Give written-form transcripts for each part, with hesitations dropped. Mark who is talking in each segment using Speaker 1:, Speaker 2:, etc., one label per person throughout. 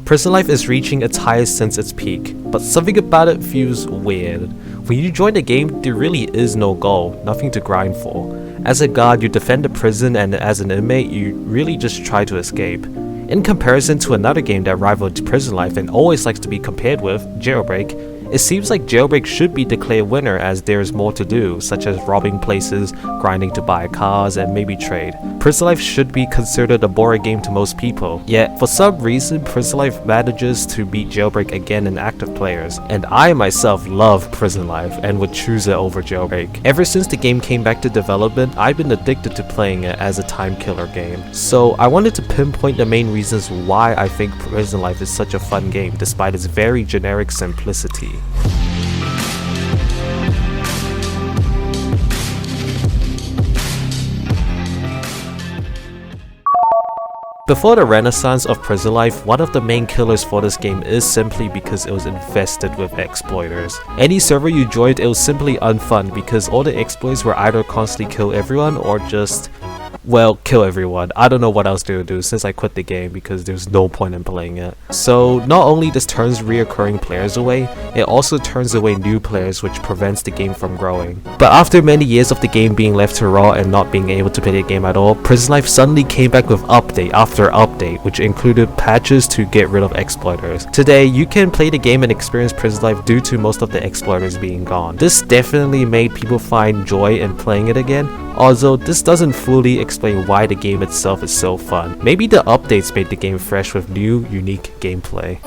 Speaker 1: Prison life is reaching its highest since its peak, but something about it feels weird. When you join the game, there really is no goal, nothing to grind for. As a guard, you defend the prison, and as an inmate, you really just try to escape. In comparison to another game that rivals prison life and always likes to be compared with, Jailbreak, it seems like Jailbreak should be declared winner as there is more to do, such as robbing places, grinding to buy cars, and maybe trade. Prison Life should be considered a boring game to most people, yet for some reason Prison Life manages to beat Jailbreak again in active players, and I myself love Prison Life and would choose it over Jailbreak. Ever since the game came back to development, I've been addicted to playing it as a time killer game. So I wanted to pinpoint the main reasons why I think Prison Life is such a fun game despite its very generic simplicity. Before the renaissance of Prison Life, one of the main killers for this game is simply because it was infested with exploiters. Any server you joined, it was simply unfun because all the exploits were either constantly kill everyone or just, well, kill everyone. I don't know what else to do since I quit the game because there's no point in playing it. So not only this turns reoccurring players away, it also turns away new players, which prevents the game from growing. But after many years of the game being left to rot and not being able to play the game at all, Prison Life suddenly came back with update after update, which included patches to get rid of exploiters. Today, you can play the game and experience Prison Life due to most of the exploiters being gone. This definitely made people find joy in playing it again, although this doesn't fully explain why the game itself is so fun. Maybe the updates made the game fresh with new, unique gameplay.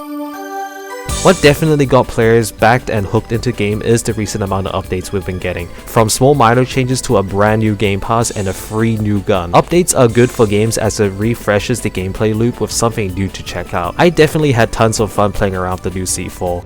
Speaker 1: What definitely got players backed and hooked into the game is the recent amount of updates we've been getting, from small minor changes to a brand new game pass and a free new gun. Updates are good for games as it refreshes the gameplay loop with something new to check out. I definitely had tons of fun playing around with the new C4.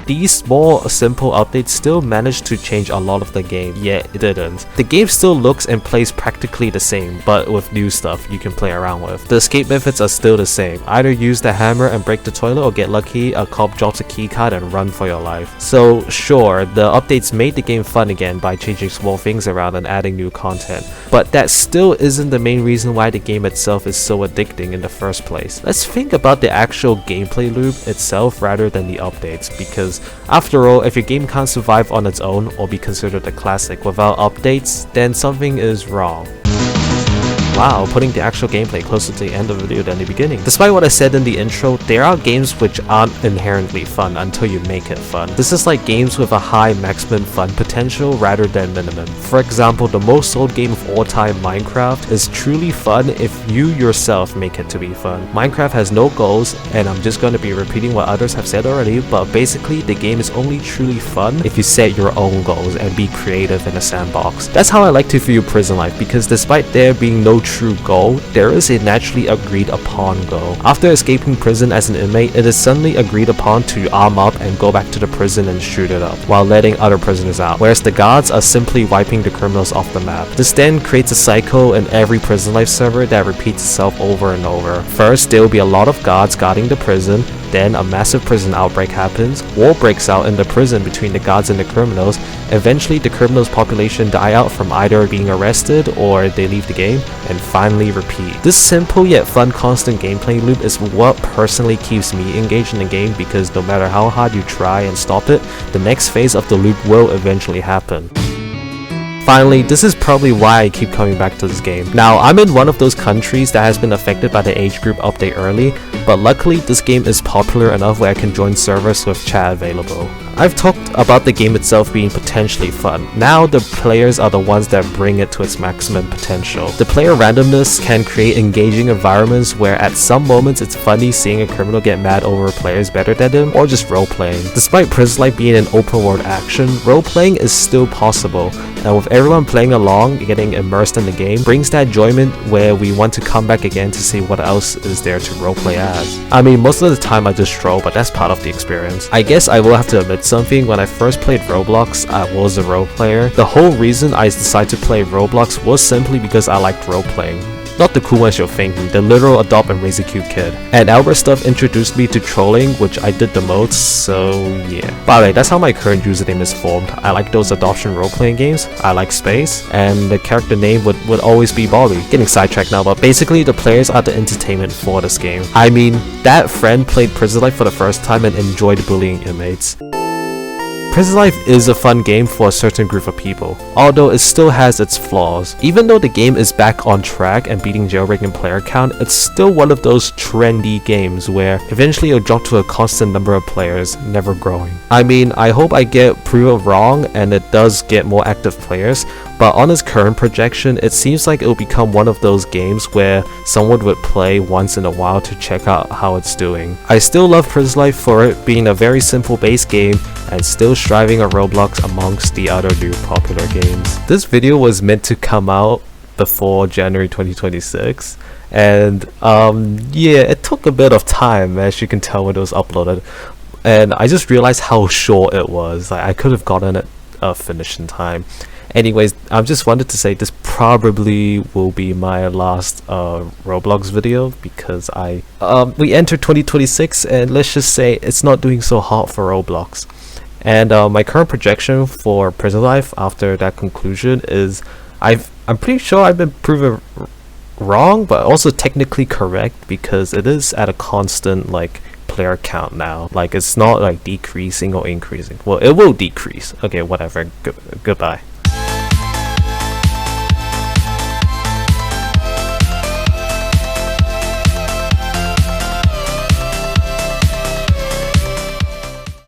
Speaker 1: These small, simple updates still managed to change a lot of the game, yet it didn't. The game still looks and plays practically the same, but with new stuff you can play around with. The escape methods are still the same. Either use the hammer and break the toilet, or get lucky, a cop drops a keycard and run for your life. So sure, the updates made the game fun again by changing small things around and adding new content, but that still isn't the main reason why the game itself is so addicting in the first place. Let's think about the actual gameplay loop itself rather than the updates, because after all, if your game can't survive on its own or be considered a classic without updates, then something is wrong. Wow, putting the actual gameplay closer to the end of the video than the beginning. Despite what I said in the intro, there are games which aren't inherently fun until you make it fun. This is like games with a high maximum fun potential rather than minimum. For example, the most sold game of all time, Minecraft, is truly fun if you yourself make it to be fun. Minecraft has no goals, and I'm just going to be repeating what others have said already, but basically the game is only truly fun if you set your own goals and be creative in a sandbox. That's how I like to view Prison Life, because despite there being no true goal, there is a naturally agreed upon goal. After escaping prison as an inmate, it is suddenly agreed upon to arm up and go back to the prison and shoot it up, while letting other prisoners out, whereas the guards are simply wiping the criminals off the map. This then creates a cycle in every Prison Life server that repeats itself over and over. First, there will be a lot of guards guarding the prison, then a massive prison outbreak happens, war breaks out in the prison between the guards and the criminals, eventually the criminals' population die out from either being arrested or they leave the game, and finally repeat. This simple yet fun constant gameplay loop is what personally keeps me engaged in the game, because no matter how hard you try and stop it, the next phase of the loop will eventually happen. Finally, this is probably why I keep coming back to this game. Now, I'm in one of those countries that has been affected by the age group update early, but luckily this game is popular enough where I can join servers with chat available. I've talked about the game itself being potentially fun. Now the players are the ones that bring it to its maximum potential. The player randomness can create engaging environments where at some moments it's funny seeing a criminal get mad over players better than him, or just role-playing. Despite Prison Life being an open world action, role-playing is still possible, and with everyone playing along, getting immersed in the game, brings that enjoyment where we want to come back again to see what else is there to roleplay as. I mean, most of the time I just troll, but that's part of the experience. I guess I will have to admit something. When I first played Roblox, I was a role player. The whole reason I decided to play Roblox was simply because I liked role playing. Not the cool ones you're thinking, the literal adopt and raise a cute kid. And Albert stuff introduced me to trolling, which I did the most, so yeah. By the way, that's how my current username is formed. I like those adoption role-playing games, I like space, and the character name would always be Bobby. Getting sidetracked now, but basically the players are the entertainment for this game. I mean, that friend played Prison Life for the first time and enjoyed bullying inmates. Prison Life is a fun game for a certain group of people, although it still has its flaws. Even though the game is back on track and beating jailbreaking player count, it's still one of those trendy games where eventually it'll drop to a constant number of players, never growing. I mean, I hope I get proven wrong and it does get more active players, but on its current projection, it seems like it'll become one of those games where someone would play once in a while to check out how it's doing. I still love Prison Life for it being a very simple base game and still striving a Roblox amongst the other new popular games. This video was meant to come out before January 2026 and yeah, it took a bit of time, as you can tell when it was uploaded, and I just realized how short it was. Like, I could have gotten it finished in time. Anyways, I just wanted to say this probably will be my last Roblox video because we entered 2026 and let's just say it's not doing so hot for Roblox. And my current projection for Prison Life after that conclusion is I'm pretty sure I've been proven wrong, but also technically correct because it is at a constant like player count now. Like, it's not like decreasing or increasing. Well, it will decrease. Okay, whatever. Goodbye.